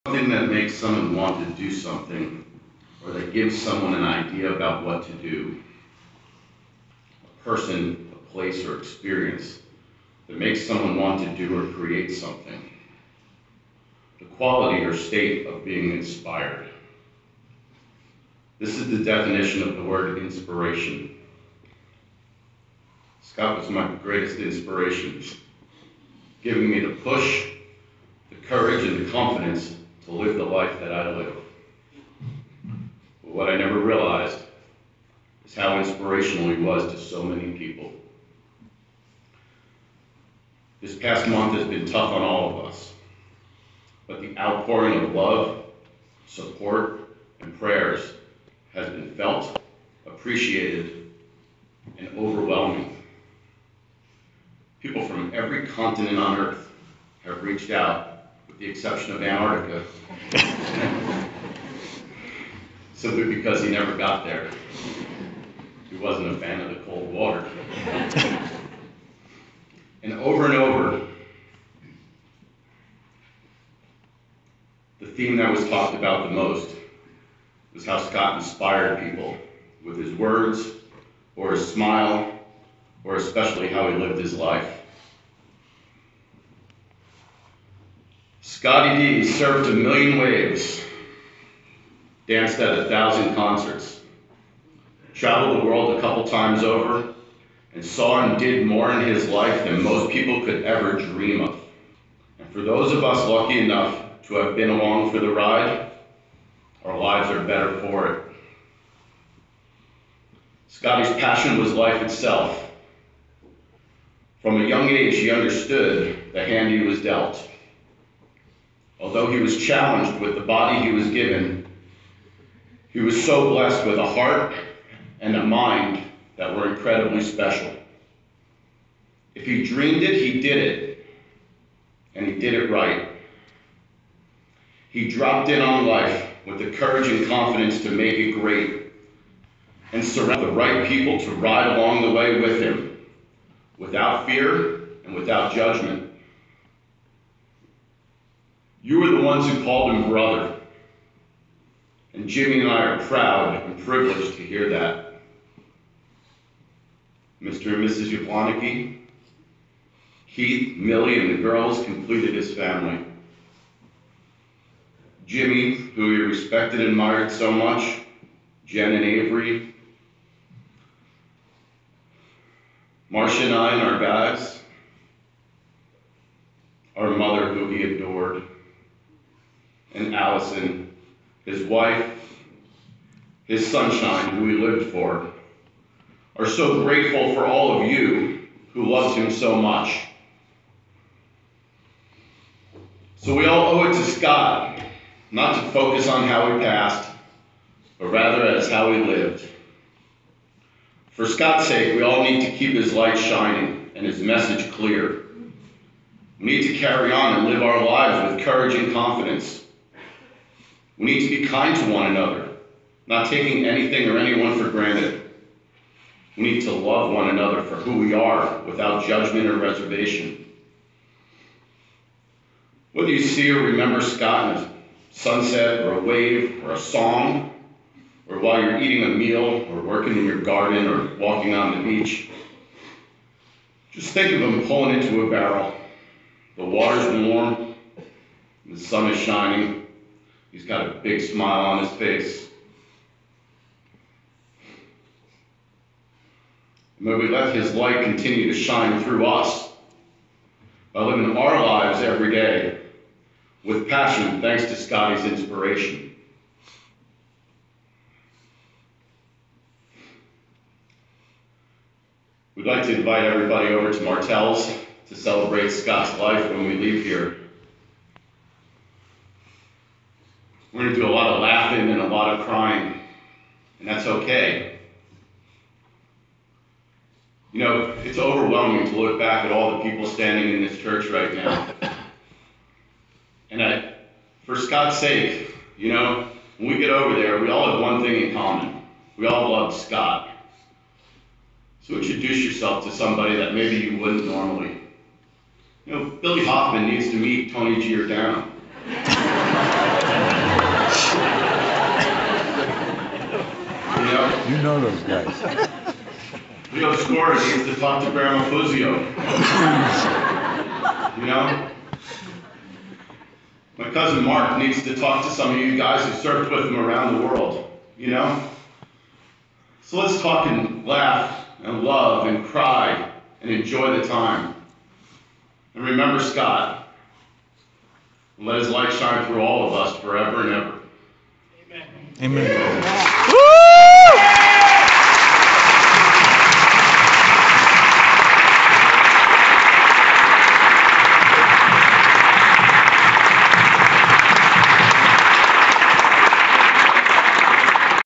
Something that makes someone want to do something, or that gives someone an idea about what to do. A person, a place, or experience that makes someone want to do or create something. The quality or state of being inspired. This is the definition of the word inspiration. Scott was my greatest inspiration, giving me the push, the courage, and the confidence to live the life that I live. But what I never realized is how inspirational he was to so many people. This past month has been tough on all of us, but the outpouring of love, support, and prayers has been felt, appreciated, and overwhelming. People from every continent on Earth have reached out, with the exception of Antarctica, simply because he never got there. He wasn't a fan of the cold water. And over, the theme that was talked about the most was how Scott inspired people with his words, or his smile, or especially how he lived his life. Scotty D surfed 1,000,000 waves, danced at 1,000 concerts, traveled the world a couple times over, and saw and did more in his life than most people could ever dream of. And for those of us lucky enough to have been along for the ride, our lives are better for it. Scotty's passion was life itself. From a young age, he understood the hand he was dealt. Although he was challenged with the body he was given, he was so blessed with a heart and a mind that were incredibly special. If he dreamed it, he did it, and he did it right. He dropped in on life with the courage and confidence to make it great, and surround the right people to ride along the way with him, without fear and without judgment. You were the ones who called him brother, and Jimmy and I are proud and privileged to hear that. Mr. and Mrs. Eulogy, Keith, Millie, and the girls completed his family. Jimmy, who he respected and admired so much, Jen and Avery, Marcia and I and our guys, our mother who he adored, and Allison, his wife, his sunshine who he lived for, are so grateful for all of you who loved him so much. So we all owe it to Scott, not to focus on how he passed, but rather as how he lived. For Scott's sake, we all need to keep his light shining and his message clear. We need to carry on and live our lives with courage and confidence. We need to be kind to one another, not taking anything or anyone for granted. We need to love one another for who we are without judgment or reservation. Whether you see or remember Scott in a sunset or a wave or a song, or while you're eating a meal or working in your garden or walking on the beach, just think of him pulling into a barrel. The water's warm, the sun is shining, he's got a big smile on his face. May we let his light continue to shine through us by living our lives every day with passion, thanks to Scotty's inspiration. We'd like to invite everybody over to Martell's to celebrate Scott's life when we leave here. We're going to do a lot of laughing and a lot of crying, and that's okay. You know, it's overwhelming to look back at all the people standing in this church right now. And for Scott's sake, you know, when we get over there, we all have one thing in common. We all love Scott. So introduce yourself to somebody that maybe you wouldn't normally. You know, Billy Hoffman needs to meet Tony Giordano. You know those guys. Leo Score needs to talk to Grandma Fuzio. My cousin Mark needs to talk to some of you guys who surfed with him around the world. So let's talk and laugh and love and cry and enjoy the time. And remember Scott. And let his light shine through all of us forever and ever. Amen. Amen.